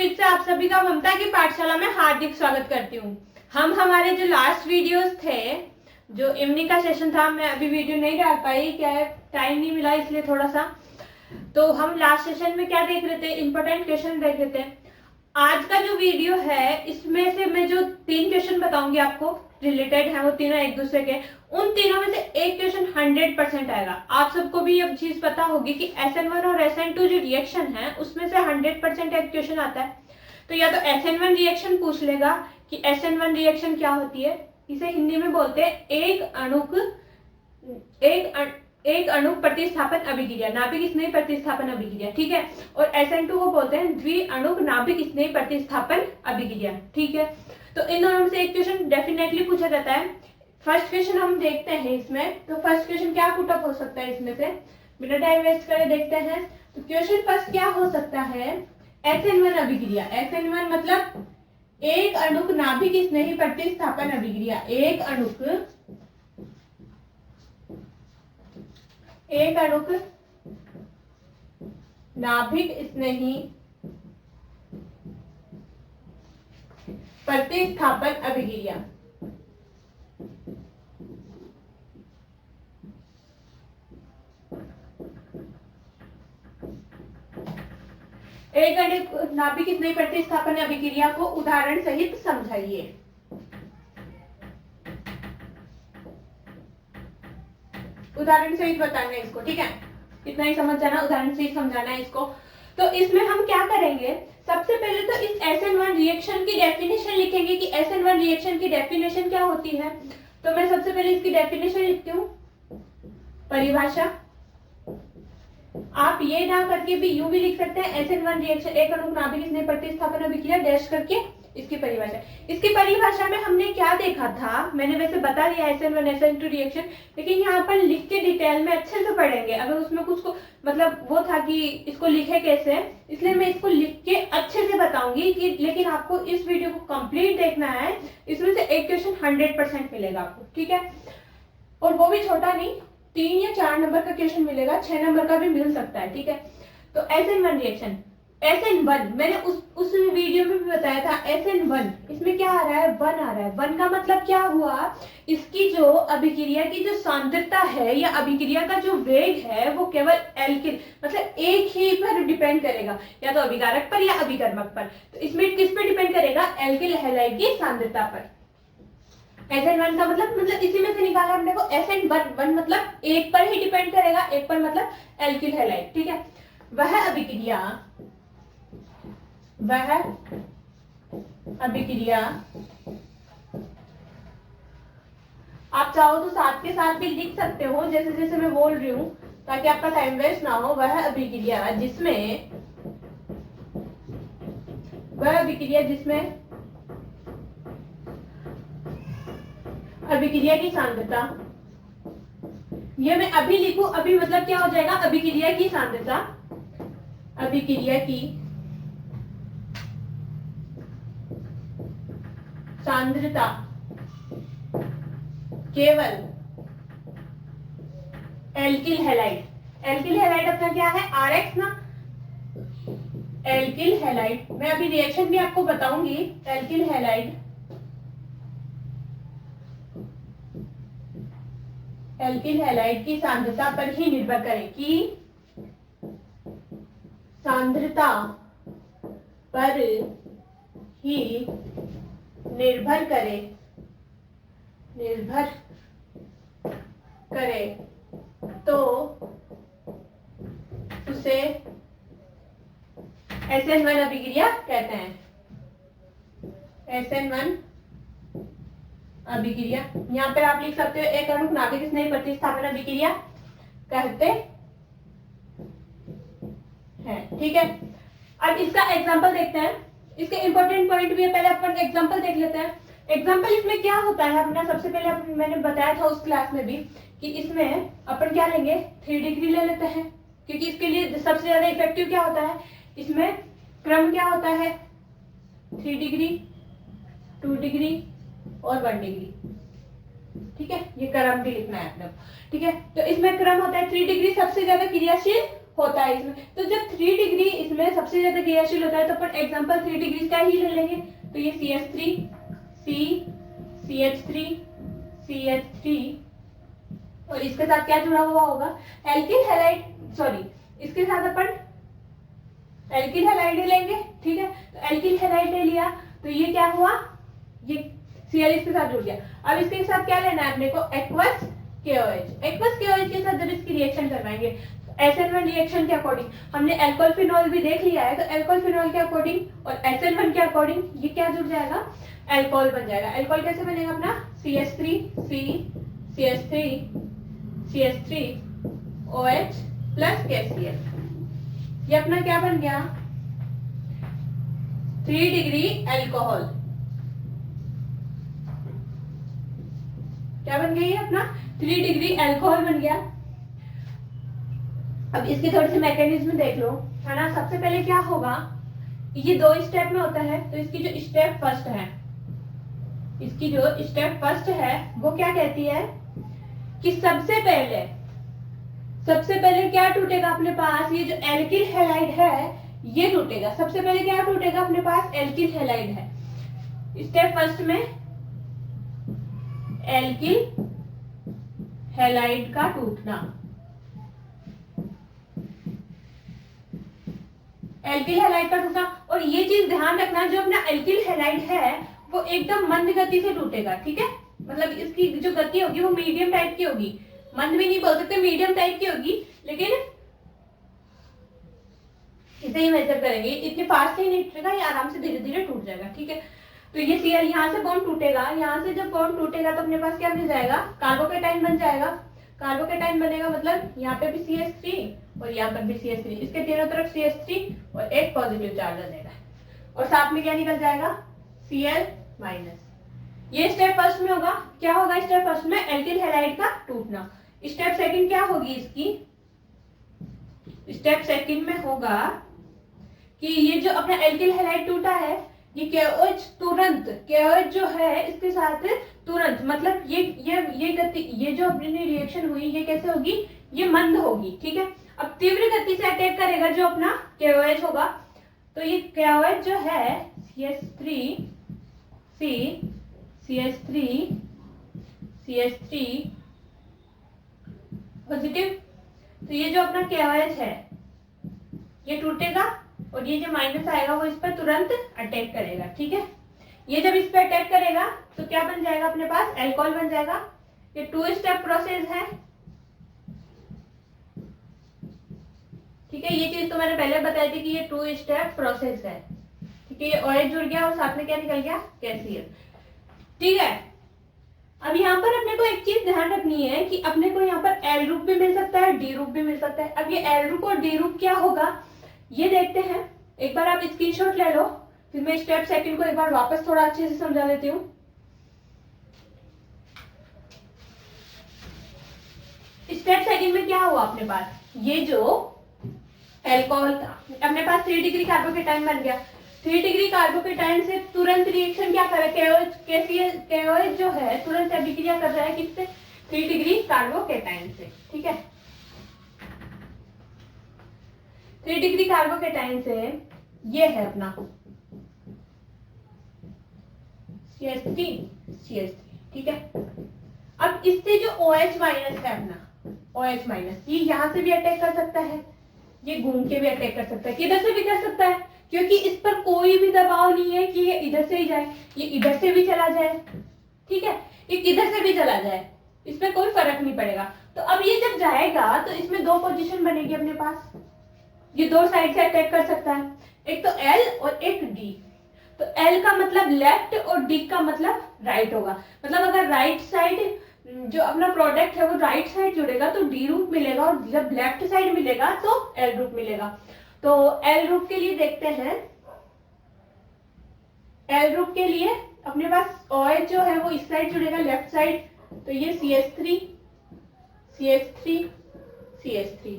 फिर से आप सभी का ममता की पाठशाला में हार्दिक स्वागत करती हूँ। हम हमारे जो लास्ट वीडियोस थे, जो इवनिंग का सेशन था, मैं अभी वीडियो नहीं डाल पाई, क्या है टाइम नहीं मिला इसलिए थोड़ा सा। तो हम लास्ट सेशन में क्या देख रहे थे, इंपॉर्टेंट क्वेश्चन देख रहे थे। आज का जो वीडियो है इसमें से मैं जो 3 क्वेश्चन बताऊंगी आपको, रिलेटेड है वो तीनों एक दूसरे के, उन तीनों में से एक क्वेश्चन 100% आएगा। आप सबको भी ये चीज पता होगी कि SN1 और SN2 जो रिएक्शन है उसमें से 100% एक क्वेश्चन आता है। तो या तो SN1 रिएक्शन पूछ लेगा कि SN1 रिएक्शन क्या होती है, इसे हिंदी में बोलते हैं एक अणु प्रतिस्थापन अभिक्रिया, नाभिक स्नेही प्रतिस्थापन अभिक्रिया, ठीक है। और SN2 को बोलते हैं द्विअणुक नाभिक स्नेही प्रतिस्थापन अभिक्रिया, ठीक है। तो इन दोनों में से एक क्वेश्चन डेफिनेटली पूछा जाता है। फर्स्ट क्वेश्चन हम देखते हैं इसमें। तो फर्स्ट क्वेश्चन क्या पुटअप हो सकता है इसमें से, बिना टाइम वेस्ट करे देखते हैं। तो क्वेश्चन फर्स्ट क्या हो सकता है, SN1 अभिक्रिया। SN1 मतलब एक अणुक नाभिक स्नेही प्रतिस्थापन अभिक्रिया। एक अणुक नाभिक स्नेही प्रतिस्थापन अभिक्रिया। एक अणुक नाभिक स्नेही प्रतिस्थापन अभिक्रिया को उदाहरण सहित समझाइए। उदाहरण सहित बताना है इसको, ठीक है। इतना ही समझ जाना, उदाहरण सहित समझाना है इसको। तो इसमें हम क्या करेंगे, सबसे पहले तो इस SN1 रिएक्शन की डेफिनेशन लिखेंगे कि SN1 रिएक्शन की डेफिनेशन क्या होती है। तो मैं सबसे पहले इसकी डेफिनेशन लिखती हूँ, परिभाषा। आप ये ना करके भी यूं भी लिख सकते हैं, SN1 रिएक्शन एक अणुक नाभिक स्नेही प्रतिस्थापन अभिक्रिया डैश करके इसकी परिभाषा। इसकी परिभाषा में हमने क्या देखा था, मैंने वैसे बता दिया SN1 SN2 रिएक्शन, लेकिन यहाँ पर लिख के डिटेल में अच्छे से पढ़ेंगे। अगर उसमें कुछ को मतलब वो था कि इसको लिखे कैसे, इसलिए मैं इसको लिख के अच्छे से बताऊंगी कि, लेकिन आपको इस वीडियो को कंप्लीट देखना है। इसमें से एक क्वेश्चन 100% मिलेगा आपको, ठीक है। और वो भी छोटा नहीं, 3 या 4 नंबर का क्वेश्चन मिलेगा, 6 नंबर का भी मिल सकता है, ठीक है। तो SN1 रिएक्शन, SN1 मैंने उस वीडियो में भी बताया था। SN1 इसमें क्या आ रहा है, 1 आ रहा है। 1 का मतलब क्या हुआ, इसकी जो अभिक्रिया की जो सांद्रता है या अभिक्रिया का जो वेग है वो केवल एल्किल मतलब एक ही पर डिपेंड करेगा, या तो अभिकारक पर या अभिकर्मक पर। तो इसमें किस पर डिपेंड करेगा, एल्किल हैलाइड की सांद्रता पर। SN1 का मतलब इसी में से निकाला हमने को। SN1 मतलब एक पर ही डिपेंड करेगा, एक पर मतलब एल्किल हैलाइड, ठीक है। वह अभिक्रिया आप चाहो तो साथ के साथ भी लिख सकते हो, जैसे जैसे मैं बोल रही हूँ, ताकि आपका टाइम वेस्ट ना हो। वह अभिक्रिया जिसमें अभिक्रिया की सांद्रता, ये मैं अभी लिखूं, अभी मतलब क्या हो जाएगा, अभिक्रिया की सांद्रता, अभिक्रिया की सांद्रता केवल एल्किल हैलाइड। एल्किल हैलाइड अपना क्या है, RX ना, एल्किल हैलाइड। मैं अभी रिएक्शन भी आपको बताऊंगी। एल्किल हैलाइड की सांद्रता पर ही निर्भर करे, कि सांद्रता पर ही निर्भर करे तो उसे SN1 अभिक्रिया कहते हैं। SN1 अभिक्रिया यहाँ पर आप लिख सकते हो, एक अणुक नाभिक स्नेही प्रतिस्थापन अभिक्रिया कहते हैं, ठीक है। अब इसका एग्जांपल देखते हैं। इसके इंपॉर्टेंट पॉइंट भी है, पहले अपन एग्जांपल देख लेते हैं। एग्जांपल इसमें क्या होता है, अपना सबसे पहले मैंने बताया था उस क्लास में भी कि इसमें अपन क्या लेंगे, 3 डिग्री ले लेते हैं, क्योंकि इसके लिए सबसे ज्यादा इफेक्टिव क्या होता है, इसमें क्रम क्या होता है, 3 डिग्री, 2 डिग्री और 1 डिग्री, ठीक है। ये क्रम भी लिखना है अपने, ठीक है। तो इसमें क्रम होता है 3 डिग्री सबसे ज्यादा क्रियाशील होता है इसमें। तो जब 3 डिग्री इसमें सबसे ज्यादा क्रियाशील होता है तो अपन एग्जांपल 3 डिग्री का ही ले लेंगे। तो ये CH3 C CH3 CH3 और इसके साथ क्या जुड़ा हुआ होगा, एल्किल हैलाइड, सॉरी इसके साथ अपन एल्किल हैलाइड ले लेंगे। ठीक है, तो एल्किल हैलाइड ले लिया तो ये क्या हुआ, ये Cl इसके साथ जुड़ गया। अब इसके साथ क्या लेना है अपने को, एक्वस KOH। एक्वस KOH के साथ जब इसकी रिएक्शन करवाएंगे SN1 रिएक्शन के अकॉर्डिंग, हमने एल्कोहल फिनॉल भी देख लिया है, तो एल्कोहल फिनॉल के अकॉर्डिंग और SN1 के अकॉर्डिंग ये क्या जुड़ जाएगा, एल्कोहल बन जाएगा। एल्कोहल कैसे बनेगा अपना, CH3 C CH3 CH3 OH plus KCl। ये अपना क्या बन गया, 3 डिग्री एल्कोहल। क्या बन गया ये अपना 3 डिग्री एल्कोहल बन गया। अब इसकी थोड़ी सी मैकेनिज्म देख लो, है ना। सबसे पहले क्या होगा, ये 2 स्टेप में होता है, तो इसकी जो स्टेप फर्स्ट है, इसकी जो स्टेप फर्स्ट है वो क्या कहती है कि सबसे पहले क्या टूटेगा अपने पास, ये जो एल्किल हैलाइड है ये टूटेगा। सबसे पहले क्या टूटेगा अपने पास, एल्किल हैलाइड है। स्टेप फर्स्ट में एल्किल हैलाइड का टूटना, एल्किल हैलाइड का टूटना। और ये चीज ध्यान रखना, जो अपना एल्किल हैलाइड है वो एकदम मंद गति से टूटेगा। ठीक है, मतलब इसकी जो गति होगी वो मीडियम टाइप की होगी, मंद भी नहीं बोल सकते, मीडियम टाइप की होगी, लेकिन इसे ही मेजर करेंगे, इतने फास्ट ही नहीं टूटेगा, ये आराम से धीरे धीरे टूट जाएगा। ठीक है, तो ये Cl यहाँ से बॉन्ड टूटेगा, यहाँ से जब बॉन्ड टूटेगा तो अपने पास क्या मिल जाएगा, कार्बोकेटाइन बन जाएगा। कार्बोकेटाइन बनेगा मतलब यहाँ पे भी CH3 और यहाँ पर भी CH3, इसके तीनों तरफ CH3 और एक पॉजिटिव चार्ज आ जाएगा, और साथ में क्या निकल जाएगा, Cl माइनस। ये स्टेप फर्स्ट में होगा। क्या होगा स्टेप फर्स्ट में, एल्किल हैलाइड का टूटना। स्टेप सेकंड क्या होगी इसकी, स्टेप सेकंड में होगा कि ये जो अपना एल्किल हैलाइड टूटा है, ये KOH तुरंत, KOH जो है इसके साथ तुरंत, मतलब ये गति, ये जो अपनी रिएक्शन हुई ये कैसे होगी, ये मंद होगी। ठीक है, अब तीव्र गति से अटैक करेगा जो अपना KOH होगा, तो ये KOH जो है CH3 C CH3 CH3 positive, तो ये जो अपना KOH है ये टूटेगा और ये जो माइनस आएगा वो इस पर तुरंत अटैक करेगा। ठीक है, ये जब इस पर अटैक करेगा तो क्या बन जाएगा अपने पास, एल्कोहल बन जाएगा। ये 2 स्टेप प्रोसेस है। ठीक है, ये चीज तो मैंने पहले बताई थी कि ये 2 स्टेप प्रोसेस है। ठीक है, ये OH जुड़ गया और साथ में क्या निकल गया, KCl। ठीक है, अब यहाँ पर अपने को एक चीज ध्यान रखनी है कि अपने को यहाँ पर एल ग्रुप भी मिल सकता है, डी ग्रुप भी मिल सकता है। अब ये एल ग्रुप और डी ग्रुप क्या होगा ये देखते हैं। एक बार आप स्क्रीनशॉट ले लो, फिर मैं स्टेप सेकंड को एक बार वापस थोड़ा अच्छे से समझा देती हूँ। स्टेप सेकंड में क्या हुआ अपने पास, ये जो एल्कोहल था अपने पास 3 डिग्री कार्बोकेटाइन बन गया। 3 डिग्री कार्बोकेटाइन से तुरंत रिएक्शन क्या कर रहा है, KOH जो है तुरंत अभिक्रिया कर रहा है किससे, 3 डिग्री कार्बोकेटाइन से। ठीक है, 3 डिग्री कार्बोकेटाइन से ये है अपना CH3 CH3। ठीक है, अब इससे जो OH माइनस है अपना, OH माइनस ये यहां से भी अटैक कर सकता है, ये घूम के भी अटैक कर सकता है, किधर से भी कर सकता है, क्योंकि इस पर कोई भी दबाव नहीं है कि ये इधर से ही जाए, ये इधर से भी चला जाए। ठीक है, ये किधर से भी चला जाए, इसमें कोई फर्क नहीं पड़ेगा। तो अब ये जब जाएगा तो इसमें 2 पोजीशन बनेगी अपने पास, ये 2 साइड से अटैक कर सकता है, एक तो L और एक D। तो L का मतलब लेफ्ट और D का मतलब राइट होगा। मतलब अगर राइट साइड जो अपना प्रोडक्ट है वो राइट साइड जुड़ेगा तो D ग्रुप मिलेगा, और जब लेफ्ट साइड मिलेगा तो L ग्रुप मिलेगा। तो L ग्रुप के लिए देखते हैं, L ग्रुप के लिए अपने पास OH जो है वो इस साइड जुड़ेगा लेफ्ट साइड, तो ये CH3 CH3 CH3,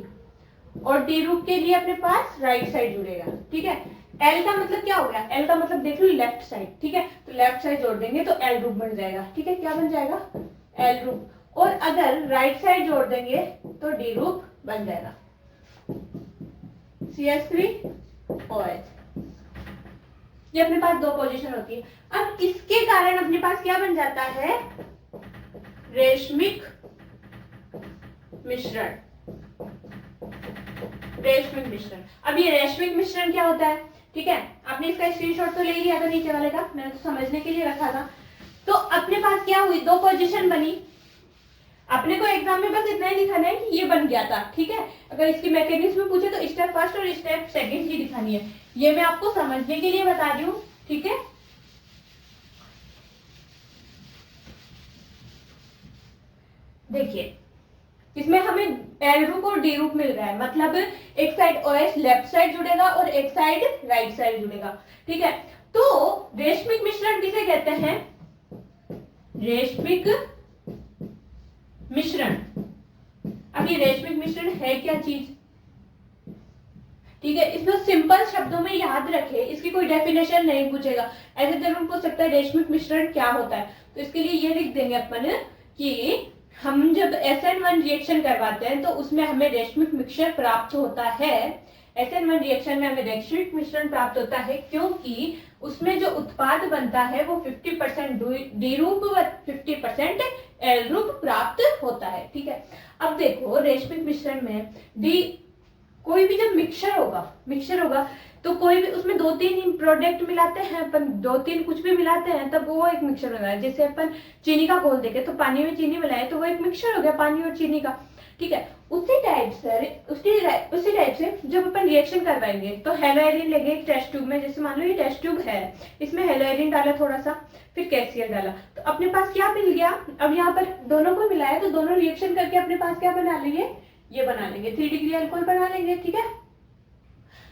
और D ग्रुप के लिए अपने पास राइट साइड जुड़ेगा। ठीक है, L का मतलब क्या हो गया, L का मतलब देख लो लेफ्ट साइड। ठीक है, तो लेफ्ट साइड जोड़ देंगे तो L ग्रुप बन जाएगा। ठीक है, क्या बन जाएगा, L ग्रुप, और अगर राइट साइड जोड़ देंगे तो D ग्रुप बन जाएगा। CH3OH। ये अपने पास दो पोजीशन होती है। अब इसके कारण अपने पास क्या बन जाता है, रेशमिक मिश्रण। रेशमिक मिश्रण। अब ये रेशमिक मिश्रण क्या होता है, ठीक है, आपने इसका स्क्रीनशॉट तो ले लिया था नीचे वाले का, मैंने तो समझने के लिए रखा था। तो अपने पास क्या हुई, दो पोजीशन बनी। अपने को एग्जाम में बस इतना ही दिखाना है कि ये बन गया था, ठीक है। अगर इसकी मैकेनिज्म में पूछे तो स्टेप फर्स्ट और स्टेप सेकंड ही दिखानी है। ये मैं आपको समझने के लिए बता रही हूँ, ठीक है। देखिए इसमें हमें एल रूप और डी रूप मिल रहा है, मतलब एक साइड OH लेफ्ट साइड जुड़ेगा और एक साइड राइट साइड जुड़ेगा, ठीक है। तो रेशमिक मिश्रण किसे कहते हैं, रेशमिक मिश्रण। अब ये रेशमिक मिश्रण है क्या चीज, ठीक है। इसमें सिंपल शब्दों में याद रखे, इसकी कोई डेफिनेशन नहीं पूछेगा। ऐसे जरूर पूछ सकता है रेशमिक मिश्रण क्या होता है, तो इसके लिए ये लिख देंगे अपन कि हम जब SN1 रिएक्शन करवाते हैं तो उसमें हमें रेशमिक मिक्सचर प्राप्त होता है। SN1 रिएक्शन में हमें रेशमिक मिश्रण प्राप्त होता है क्योंकि उसमें जो उत्पाद बनता है वो 50% डी रूप व 50% एल रूप प्राप्त होता है, ठीक है। अब देखो रेशमिक मिश्रण में डी, कोई भी जब मिक्सचर होगा तो कोई भी उसमें दो तीन प्रोडक्ट मिलाते हैं अपन, दो तीन कुछ भी मिलाते हैं तब वो एक मिक्सचर हो गया। जैसे अपन चीनी का घोल देके तो पानी में चीनी मिलाए तो वो एक मिक्सचर हो गया, पानी और चीनी का, ठीक है। उसी टाइप से जब अपन रिएक्शन करवाएंगे तो हेलोएरिन लेंगे एक टेस्ट ट्यूब में, जैसे मान लो ये टेस्ट ट्यूब है, इसमें हेलोएरिन डाला थोड़ा सा, फिर कैल्शियम डाला, तो अपने पास क्या मिल गया। अब यहाँ पर दोनों को मिलाया तो दोनों रिएक्शन करके अपने पास क्या बना लेंगे, ये बना लेंगे 3 डिग्री अल्कोहल बना लेंगे, ठीक है।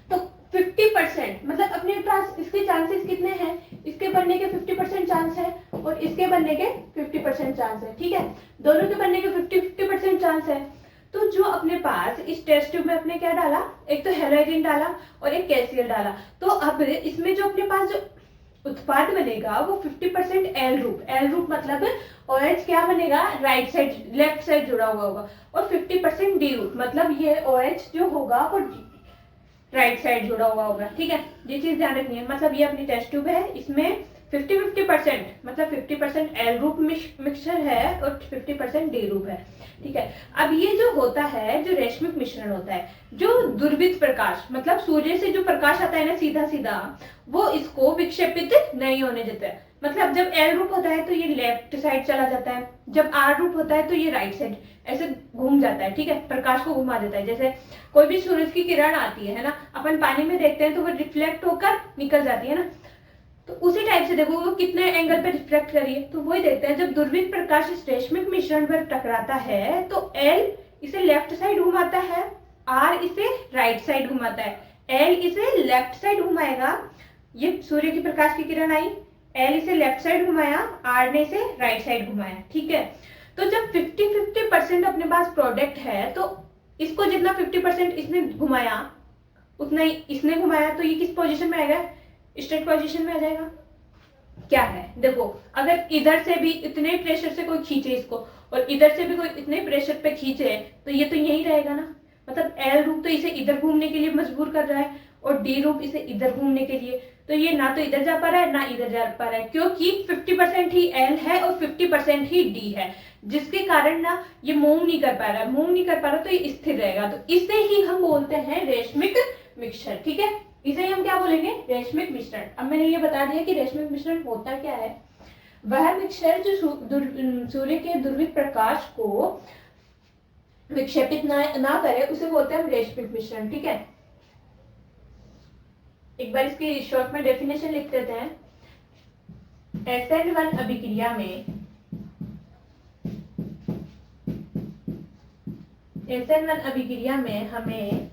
तो 50% मतलब अपने पास इसके चांसेस कितने हैं, इसके बनने के 50% चांस है और इसके बनने के 50% चांस है, ठीक है। दोनों के बनने के 50% चांस है। तो जो अपने पास इस टेस्ट ट्यूब में अपने क्या डाला, एक तो हेलोएरिन डाला और एक कैल्शियम डाला, तो अब इसमें जो अपने पास जो उत्पाद बनेगा वो 50% एल रूप मतलब OH क्या बनेगा, राइट साइड लेफ्ट साइड जुड़ा हुआ होगा, और 50% डी रूप मतलब ये OH जो होगा वो राइट साइड जुड़ा हुआ होगा, ठीक है। ये चीज ध्यान रखनी है। मतलब ये अपनी टेस्ट ट्यूब है, इसमें 50-50% मतलब 50% एल रूप मिक्सचर है और 50% डी रूप है, ठीक है। अब ये जो होता है, जो रेशमिक मिश्रण होता है, जो दुर्वित प्रकाश मतलब सूर्य से जो प्रकाश आता है ना सीधा सीधा, वो इसको विक्षेपित नहीं होने देता है। मतलब जब एल रूप होता है तो ये लेफ्ट साइड चला जाता है, जब आर रूप होता है तो ये राइट साइड ऐसे घूम जाता है, ठीक है, प्रकाश को घुमा देता है। जैसे कोई भी सूरज की किरण आती है ना, अपन पानी में देखते हैं तो वो रिफ्लेक्ट होकर निकल जाती है ना, तो उसी टाइप से देखो वो कितने एंगल पे रिफ्लेक्ट करिए, तो वही देखते हैं। जब दुर्वित प्रकाश इस रेशमिक मिश्रण पर टकराता है तो एल इसे लेफ्ट साइड घुमाता है, आर इसे राइट साइड घुमाता है। एल इसे लेफ्ट साइड घुमाएगा, ये सूर्य की प्रकाश की किरण आई, एल इसे लेफ्ट साइड घुमाया, आर ने इसे राइट साइड घुमाया, ठीक है। तो जब 50-50% अपने पास प्रोडक्ट है तो इसको जितना 50% इसने घुमाया उतना ही इसने घुमाया, तो ये किस पोजीशन में आएगा, स्ट्रेट पोजीशन में आ जाएगा। क्या है देखो, अगर इधर से भी इतने प्रेशर से कोई खींचे इसको और इधर से भी कोई इतने प्रेशर पे खींचे तो ये तो यही रहेगा ना। मतलब एल रूप तो इसे इधर घूमने के लिए मजबूर कर रहा है और डी रूप इसे इधर घूमने के लिए, तो ये ना तो इधर जा पा रहा है ना इधर जा पा रहा है, क्योंकि 50% ही एल है और 50% ही डी है, जिसके कारण ना ये मूव नहीं कर पा रहा, तो ये स्थिर रहेगा। तो इसे ही हम बोलते हैं रेशमिक मिक्सचर, ठीक है। इसे हम क्या बोलेंगे, रेशमिक मिश्रण। अब मैंने ये बता दिया कि रेशमिक मिश्रण होता क्या है। वह मिक्सचर जो सूर्य के दुर्वित प्रकाश को विक्षेपित ना करे उसे बोलते हैं हम रेशमिक मिश्रण, ठीक है। एक बार इसकी शॉर्ट में डेफिनेशन लिख देते हैं। SN1 अभिक्रिया में हमें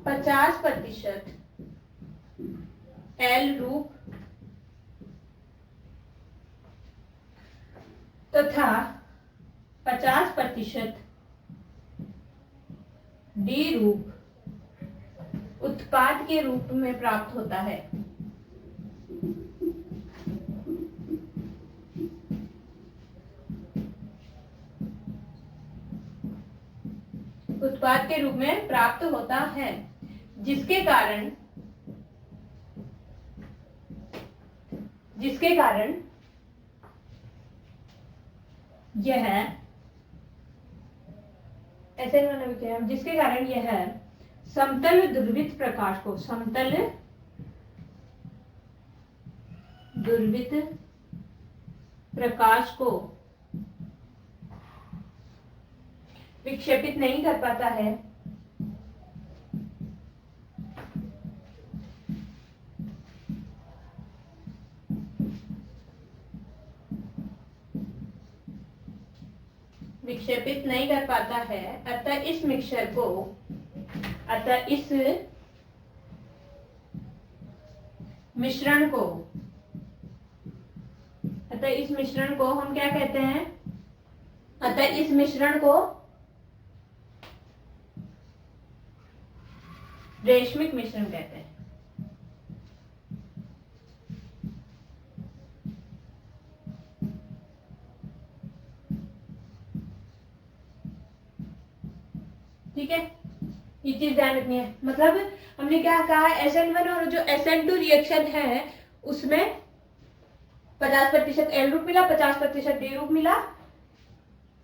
50% एल रूप तथा 50% डी रूप उत्पाद के रूप में प्राप्त होता है। उत्पाद के रूप में प्राप्त होता है, जिसके कारण यह समतल ध्रुवित प्रकाश को विक्षेपित नहीं कर पाता है, अतः इस मिश्रण को हम क्या कहते हैं? अतः इस मिश्रण को रेशमिक मिश्रण कहते हैं। ठीक है, ये चीज ध्यान रखनी है। मतलब हमने क्या कहा, SN1 और जो SN2 रिएक्शन है उसमें 50% L ग्रुप मिला, 50% D ग्रुप मिला,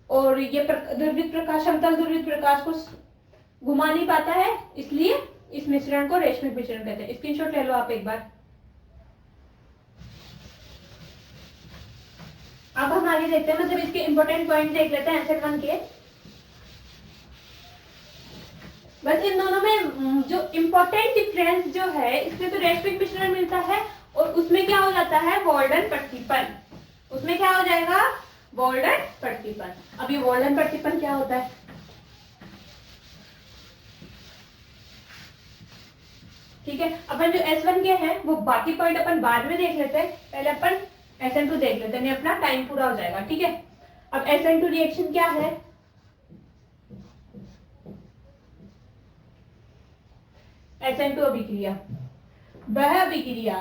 और ये ध्रुवित प्रकाश, समतल ध्रुवित प्रकाश को घुमा नहीं पाता है, इसलिए इस मिश्रण को रेशमिक मिश्रण कहते हैं। स्क्रीनशॉट ले लो आप एक बार। अब हम आगे देखते हैं, मतलब इसके इंपॉर्टेंट पॉइंट देख लेते हैं SN1 के। बस इन दोनों में जो इम्पोर्टेंट डिफरेंस जो है, इसमें तो रेशमिक मिश्रण मिलता है और उसमें क्या हो जाता है, वॉल्डन प्रक्षेपण। उसमें क्या हो जाएगा, वॉल्डन प्रक्षेपण। अब ये वॉल्डन प्रक्षेपण क्या होता है? ठीक है, अपन जो S1 के हैं वो बाकी पॉइंट अपन बाद में देख लेते हैं, पहले अपन SN2 देख लेते हैं, अपना टाइम पूरा हो जाएगा। ठीक है, अब SN2 रिएक्शन क्या है? SN2 अभिक्रिया, वह अभिक्रिया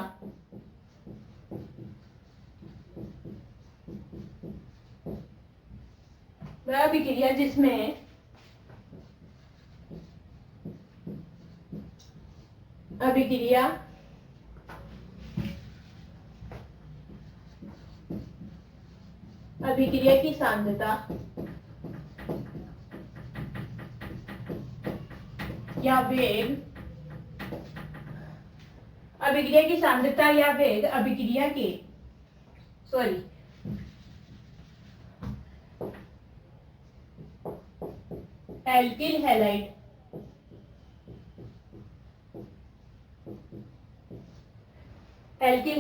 जिसमें अभिक्रिया की सांद्रता या वेग, अभिक्रिया के एल्किल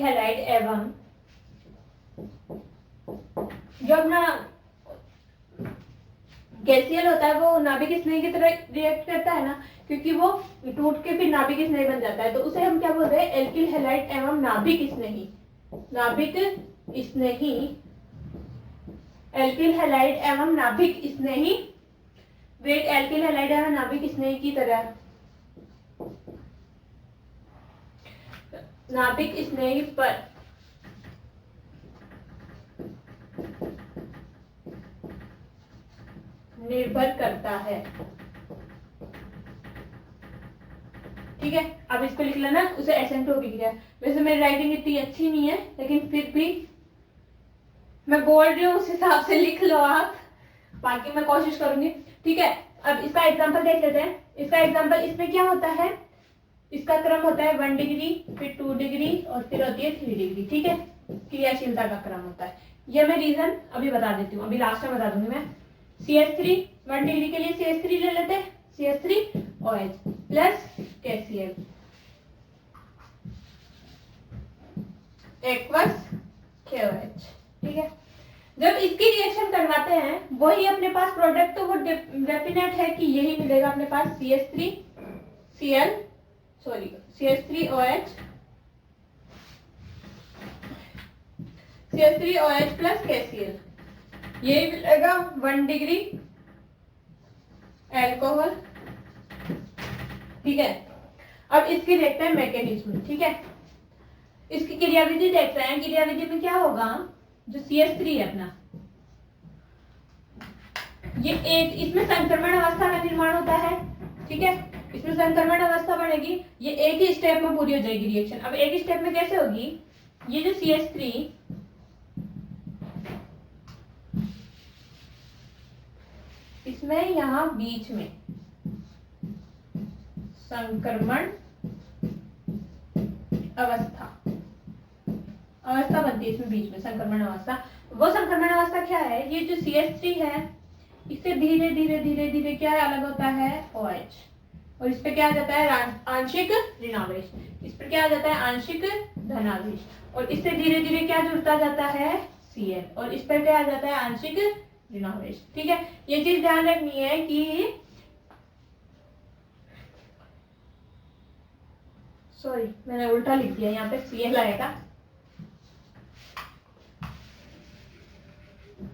हैलाइड एवं जो अपना गैसियल होता है वो नाभिक स्नेही की तरह रिएक्ट करता है ना, क्योंकि वो टूट के फिर नाभिक स्नेही बन जाता है, तो उसे हम क्या बोलते हैं, एल्किल हैलाइड एवं नाभिक स्नेही। एल्किल हैलाइड एवं नाभिक स्नेही, वेट एल्किल हैलाइड एवं नाभिक स्नेही की तरह नाभिक स्नेही पर निर्भर करता है। ठीक है, अब इसको लिख लेना, उसे SN2 अभिक्रिया। वैसे मेरी राइटिंग इतनी अच्छी नहीं है, लेकिन फिर भी मैं बोल रही हूँ उस हिसाब से लिख लो आप, बाकी मैं कोशिश करूंगी। ठीक है, अब इसका एग्जांपल देख लेते हैं। इसका एग्जांपल, इसमें क्या होता है, इसका क्रम होता है 1 डिग्री, फिर 2 डिग्री और फिर होती है 3 डिग्री। ठीक है, क्रियाशीलता का क्रम होता है। ये मैं रीजन अभी बता देती हूँ, अभी लास्ट में बता दूंगी मैं। CH3 1 डिग्री के लिए CH3 ले लेते हैं, CH3OH plus KCl aqueous KOH। ठीक है, जब इसकी रिएक्शन करवाते हैं वही अपने पास प्रोडक्ट, तो वो डेफिनेट है कि यही मिलेगा अपने पास, CH3OH प्लस KCl, यही मिलेगा 1 डिग्री एल्कोहल। ठीक है, अब इसकी देखते हैं मैकेनिज्म। ठीक है, इसकी क्रियाविधि देखते हैं। क्रियाविधि में क्या होगा, जो CH3 है अपना, ये एक, इसमें संक्रमण अवस्था का निर्माण होता है, ठीक है, इसमें संक्रमण अवस्था बनेगी, ये एक ही स्टेप में पूरी हो जाएगी रिएक्शन। अब एक ही स्टेप में कैसे होगी, ये जो CH3 इसमें यहां बीच में संक्रमण अवस्था बनती है, इसमें बीच में संक्रमण अवस्था। वो संक्रमण अवस्था क्या है, ये जो CH3 है इससे धीरे धीरे धीरे धीरे क्या अलग होता है, OH, और इस पे क्या आ जाता है आंशिक ऋणावेश, इस पर क्या आ जाता है आंशिक धनावेश, और इससे धीरे धीरे क्या जुड़ता जाता है Cl, और इस पर क्या आ जाता है आंशिक ऋणावेश, ठीक है। ये चीज ध्यान रखनी है कि सॉरी मैंने उल्टा लिख दिया, यहाँ पे Cl आएगा,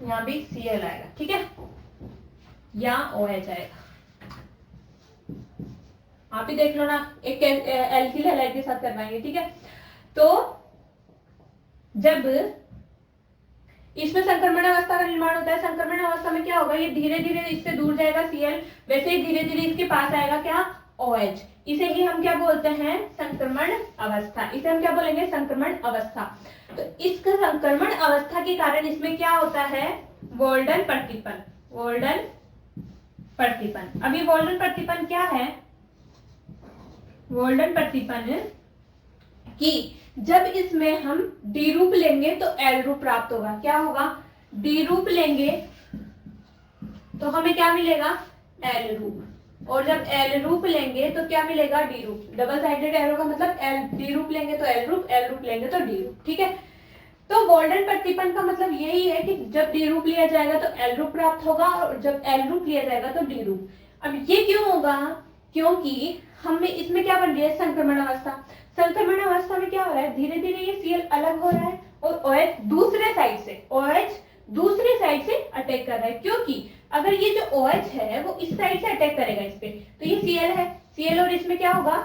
यहाँ भी Cl आएगा, ठीक है, या OH आएगा, आप ही देख लो ना, एक एल्किल हैलाइड के साथ कर पाएंगे, ठीक है। तो जब इसमें संक्रमण अवस्था का निर्माण होता है, संक्रमण अवस्था में क्या होगा, ये धीरे धीरे इससे दूर जाएगा Cl, वैसे ही धीरे धीरे इसके पास आएगा क्या OH, इसे ही हम क्या बोलते हैं संक्रमण अवस्था, इसे हम क्या बोलेंगे संक्रमण अवस्था। तो इस संक्रमण अवस्था के कारण इसमें क्या होता है वोल्डन प्रतिपन, वोल्डन प्रतिपन। अभी वोल्डन प्रतिपन क्या है, वोल्डन प्रतिपन कि जब इसमें हम डी रूप लेंगे तो एल रूप प्राप्त होगा, क्या होगा डी रूप लेंगे तो हमें क्या मिलेगा एल रूप, और जब एल रूप लेंगे तो क्या मिलेगा डी रूप, डबल साइडेड एरो का मतलब एल, डी रूप लेंगे तो एल रूप लेंगे तो डी रूप, ठीक है। तो वोल्डन प्रतिपन का मतलब यही है कि जब डी रूप लिया जाएगा तो एल रूप प्राप्त होगा, और जब एल रूप लिया जाएगा तो डी रूप। अब ये क्यों होगा, क्योंकि हमें इसमें क्या बन रही है संक्रमण अवस्था, संक्रमण अवस्था में क्या हो रहा है धीरे धीरे ये Cl अलग हो रहा है और OH दूसरे साइड से अटैक कर रहा है, क्योंकि अगर ये जो OH है वो इस साइड से अटैक करेगा इस पे, तो ये Cl है, Cl और इसमें क्या होगा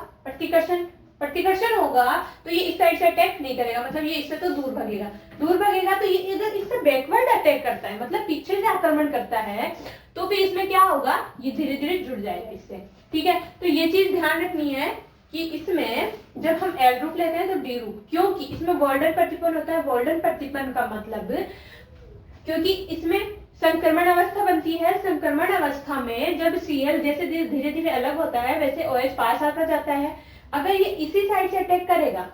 प्रतिकर्षण होगा, तो ये इस साइड से अटैक नहीं करेगा, मतलब ये इससे तो दूर भागेगा तो ये इधर इससे बैकवर्ड अटैक करता है, मतलब पीछे से आक्रमण करता है, तो फिर इसमें क्या होगा ये धीरे धीरे जुड़ जाएगा इससे, ठीक है। तो ये चीज ध्यान रखनी है कि इसमें जब हम एल रूप लेते हैं तो डी रूप, क्योंकि इसमें वोल्डन प्रतिपन होता है, वोल्डन प्रतिपन का मतलब क्योंकि इसमें संक्रमण अवस्था बनती है, संक्रमण अवस्था में जब Cl जैसे धीरे धीरे अलग होता है वैसे OH पास आता जाता है, अगर ये इसी साइड से अटैक करेगा,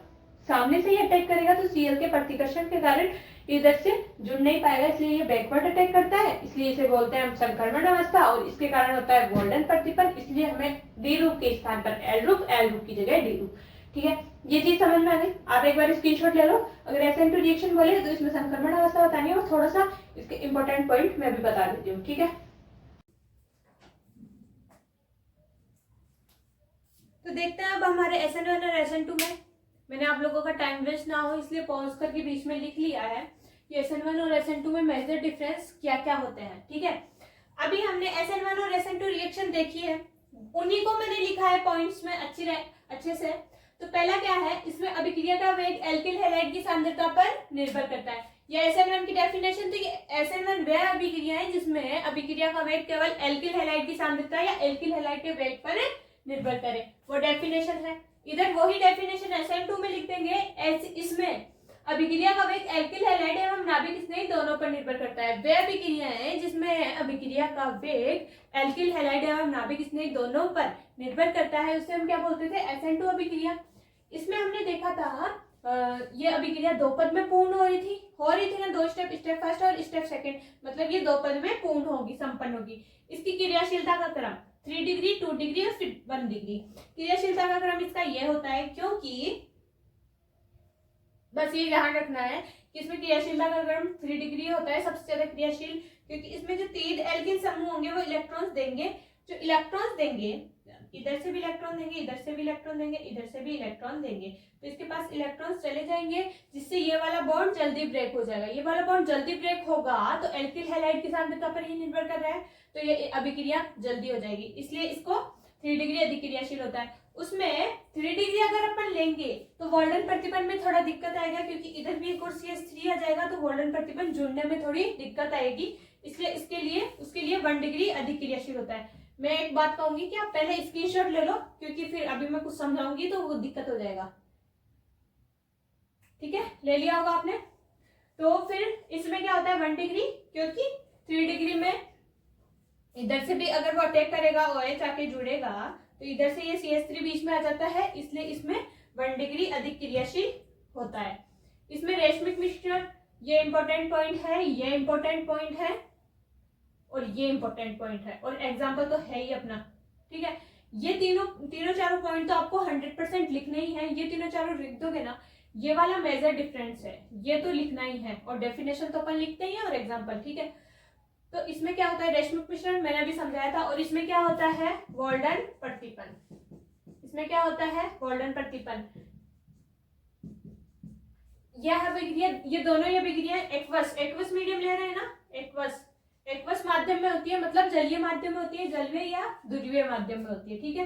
सामने से ही अटैक करेगा तो Cl के प्रतिकर्षण के कारण इधर से जुड़ नहीं पाएगा, इसलिए ये बैकवर्ड अटैक करता है, इसलिए इसे बोलते हैं हम संक्रमण अवस्था, और इसके कारण होता है वोल्डन प्रतिपन, इसलिए हमें डी रूप के स्थान पर एल रूप की जगह डी रूप, ठीक है। ये चीज समझ में आ गई, आप एक बार स्क्रीनशॉट ले लो, अगर SN2 रिएक्शन बोले तो इसमें संक्रमण अवस्था बतानी है और थोड़ा सा इसके इंपॉर्टेंट पॉइंट मैं भी बता देती हूँ, ठीक है। तो देखते हैं अब हमारे SN1 और SN2 में, मैंने आप लोगों का टाइम वेस्ट ना हो इसलिए पॉज करके बीच में लिख लिया है कि SN1 और SN2 में मेजर डिफरेंस क्या क्या होते हैं, ठीक है। अभी हमने SN1 और SN2 रिएक्शन देखी है, उन्हीं को मैंने लिखा है पॉइंट्स में अच्छे से। तो पहला क्या है, इसमें अभिक्रिया का वेग एल्किल हैलाइड की सांद्रता पर निर्भर करता है, या SN1 की डेफिनेशन, तो ये SN1 वह अभिक्रिया है जिसमें अभिक्रिया का वेग केवल एल्किल हैलाइड की सांद्रता या एल्किल हैलाइड के वेग पर निर्भर करे, वो डेफिनेशन है। इधर वही डेफिनेशन SN2 में लिख देंगे, इसमें अभिक्रिया का वेग एल्किल हैलाइड एवं नाभिक स्नेही दोनों पर निर्भर करता है। वे अभिक्रिया है जिसमें अभिक्रिया का वेग एल्किल हैलाइड एवं नाभिक स्नेही दोनों पर निर्भर करता है, उसे हम क्या बोलते थे SN2 अभिक्रिया। इसमें हमने देखा था ये अभिक्रिया दो पद में पूर्ण हो रही थी ना, दो स्टेप फर्स्ट और स्टेप सेकंड, मतलब ये दो पद में पूर्ण होगी, संपन्न होगी। इसकी क्रियाशीलता का क्रम 3 डिग्री 2 डिग्री और फिर 1 डिग्री। क्रियाशीलता का क्रम इसका यह होता है, क्योंकि बस ये ध्यान रखना है कि इसमें क्रियाशीलता का क्रम 3 डिग्री होता है, सबसे ज्यादा क्रियाशील, क्योंकि इसमें जो 3 एल्किल समूह होंगे वो इलेक्ट्रॉन्स देंगे, जो इलेक्ट्रॉन्स देंगे इधर से भी इलेक्ट्रॉन देंगे, इधर से भी इलेक्ट्रॉन देंगे, इधर से भी इलेक्ट्रॉन देंगे, तो इसके पास इलेक्ट्रॉन्स चले जाएंगे, जिससे ये वाला बॉन्ड जल्दी ब्रेक हो जाएगा। ये वाला बॉन्ड जल्दी ब्रेक होगा तो एल्किल हैलाइड की सांद्रता पर ही निर्भर कर रहा है, तो ये अभिक्रिया जल्दी हो जाएगी, इसलिए इसको 3 डिग्री अधिक क्रियाशील होता है। उसमें 3 डिग्री अगर अपन लेंगे तो वोल्डन प्रतिपन में थोड़ा दिक्कत आएगा, क्योंकि इधर भी एक और CH3 आ जाएगा, तो वोल्डन प्रतिपन जुड़ने में थोड़ी दिक्कत आएगी, इसलिए इसके लिए उसके लिए 1 डिग्री अधिक क्रियाशील होता है। मैं एक बात कहूंगी कि आप पहले स्क्रीनशॉट ले लो, क्योंकि फिर अभी मैं कुछ समझाऊंगी तो वो दिक्कत हो जाएगा। ठीक है, ले लिया होगा आपने। तो फिर इसमें क्या होता है 1 डिग्री, क्योंकि 3 डिग्री में इधर से भी अगर वो अटैक करेगा OH आके जुड़ेगा तो इधर से ये CH3 बीच में आ जाता है, इसलिए इसमें 1 डिग्री अधिक क्रियाशील होता है। इसमें रेशमिक मिश्रण, ये इंपॉर्टेंट पॉइंट है, ये इंपॉर्टेंट पॉइंट है और ये इंपॉर्टेंट पॉइंट है, और एग्जाम्पल तो है ही अपना। ठीक है, ये तीनों चारों पॉइंट तो आपको 100% लिखने ही है। ये तीनों चारों लिख दोगे ना, ये वाला मेजर डिफरेंस है, ये तो लिखना ही है, और डेफिनेशन तो अपन लिखते ही है और एग्जाम्पल। ठीक है, तो इसमें क्या होता है रेशमिक मिश्रण, मैंने अभी समझाया था। और इसमें क्या होता है गोल्डन प्रतिपन। इसमें क्या होता है गोल्डन प्रतिपन। ये दोनों ये अभिक्रिया एक्वस मीडियम ले रहे हैं ना, एक्वस माध्यम में होती है, मतलब जलीय माध्यम में होती है, जलीय या ध्रुवीय माध्यम में होती है। ठीक है,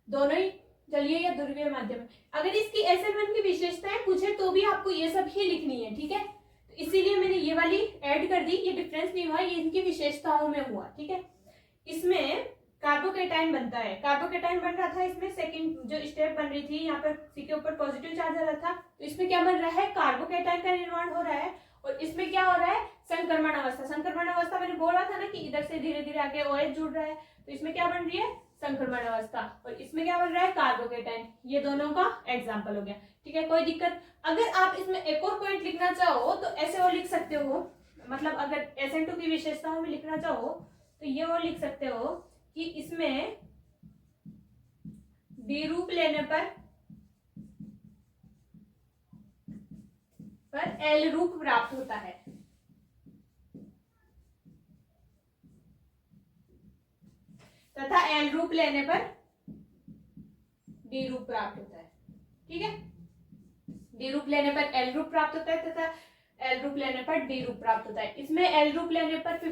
दोनों ही जलीय या ध्रुवीय माध्यम में। अगर इसकी SN1 की विशेषताएं पूछे तो भी आपको ये सब ही लिखनी है। ठीक है, तो इसीलिए मैंने ये वाली ऐड कर दी। ये डिफरेंस नहीं हुआ, ये इनकी विशेषताओं में हुआ। ठीक है, इसमें कार्बोकेटाइन बनता है, कार्बोकेटाइन बन रहा था। इसमें सेकंड जो स्टेप बन रही थी, यहाँ पर C के ऊपर पॉजिटिव चार्ज आ रहा था, तो इसमें क्या बन रहा है कार्बोकेटाइन का निर्माण हो रहा है। और इसमें क्या हो रहा है संक्रमण अवस्था। संक्रमण अवस्था मैंने बोला था ना कि इधर से धीरे धीरे आगे OH जुड़ रहा है, तो इसमें क्या बन रही है संक्रमण अवस्था, और इसमें क्या बन रहा है कार्बोकेटाइन। ये दोनों का एग्जाम्पल हो गया। ठीक है, कोई दिक्कत। अगर आप इसमें एक और पॉइंट लिखना चाहो तो ऐसे और लिख सकते हो, मतलब अगर SN2 की विशेषताओं में लिखना चाहो तो ये और लिख सकते हो कि इसमें D रूप लेने पर L रूप प्राप्त होता है, तथा L रूप लेने पर D रूप प्राप्त होता है। ठीक है, D रूप लेने पर L रूप प्राप्त होता है तथा L रूप लेने पर D रूप प्राप्त होता है। इसमें L रूप लेने पर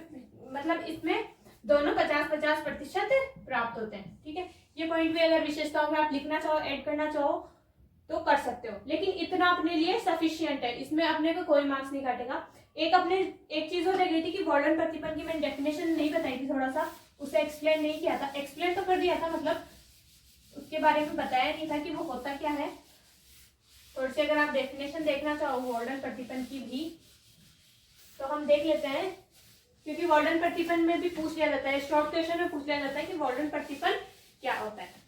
मतलब इसमें दोनों 50-50% प्राप्त होते हैं। ठीक है, ये पॉइंट भी अगर विशेषताओं में आप लिखना चाहो, ऐड करना चाहो तो कर सकते हो, लेकिन इतना अपने लिए सफिशिएंट है, इसमें अपने को कोई मार्क्स नहीं काटेगा। एक चीज हो रह गई थी कि गोल्डन प्रतिपन की मैंने डेफिनेशन नहीं बताई थी, थोड़ा सा उसे एक्सप्लेन नहीं किया था। एक्सप्लेन तो कर दिया था, मतलब उसके बारे में बताया नहीं था कि वो होता क्या है। थोड़ी सी अगर आप डेफिनेशन देखना चाहो गोल्डन प्रतिपन की भी तो हम देख लेते हैं, क्योंकि गोल्डन प्रतिपन में भी पूछ लिया जाता है, शॉर्ट क्वेश्चन में पूछ लिया जाता है कि गोल्डन प्रतिपन क्या होता है।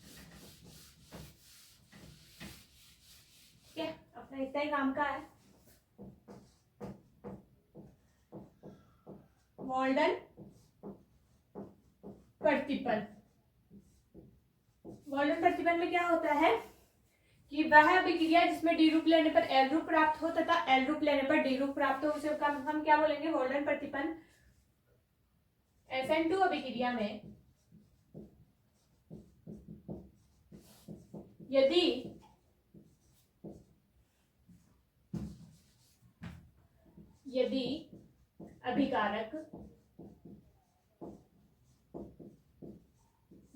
ठीक है, अपना इतना ही काम का है। गोल्डन प्रतिपन, गोल्डन प्रतिपन में क्या होता है कि वह अभिक्रिया जिसमें D रूप लेने पर L रूप प्राप्त हो तथा L रूप लेने पर D रूप प्राप्त हो, उसे हम क्या बोलेंगे गोल्डन प्रतिपन। SN2 अभिक्रिया में यदि अभिकारक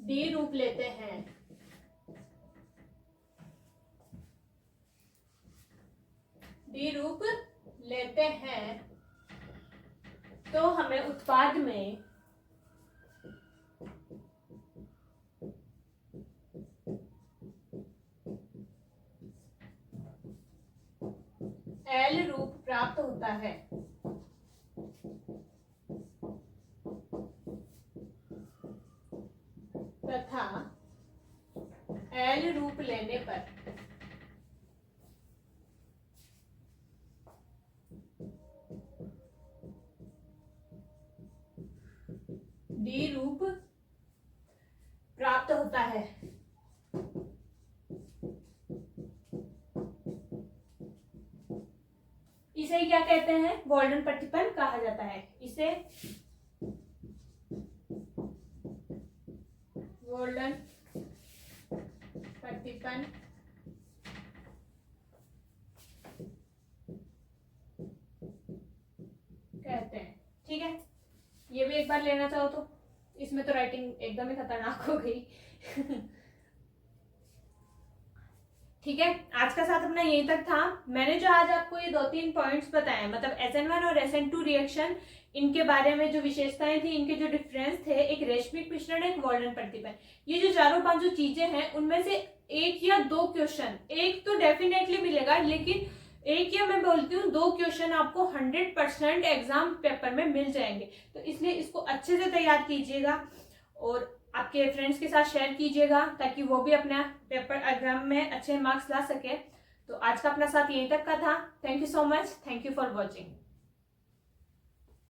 D रूप लेते हैं तो हमें उत्पाद में L रूप प्राप्त होता है, तथा L रूप लेने पर D रूप प्राप्त होता है। इसे क्या कहते हैं गोल्डन प्रतिपन कहा जाता है। इसे गोल्डन प्रतिपन कहते हैं। ठीक है, ये भी एक बार लेना चाहो तो। इसमें तो राइटिंग एकदम ही खतरनाक हो गई। ठीक है, आज का साथ अपना यहीं तक था। मैंने जो आज आपको ये 2-3 पॉइंट्स बताए, मतलब SN1 और SN2 रिएक्शन, इनके बारे में जो विशेषताएं थी, इनके जो डिफरेंस थे, एक रेशमिक मिश्रण, एक वॉल्डन प्रतिबंध, ये जो चारों पांच जो चीजें हैं, उनमें से एक या दो क्वेश्चन, एक तो डेफिनेटली मिलेगा, लेकिन एक या मैं बोलती हूँ 2 क्वेश्चन आपको 100% एग्जाम पेपर में मिल जाएंगे। तो इसलिए इसको अच्छे से तैयार कीजिएगा और आपके फ्रेंड्स के साथ शेयर कीजिएगा, ताकि वो भी अपना पेपर एग्जाम में अच्छे मार्क्स ला सके। तो आज का अपना साथ यहीं तक का था। Thank you so much, thank you for watching.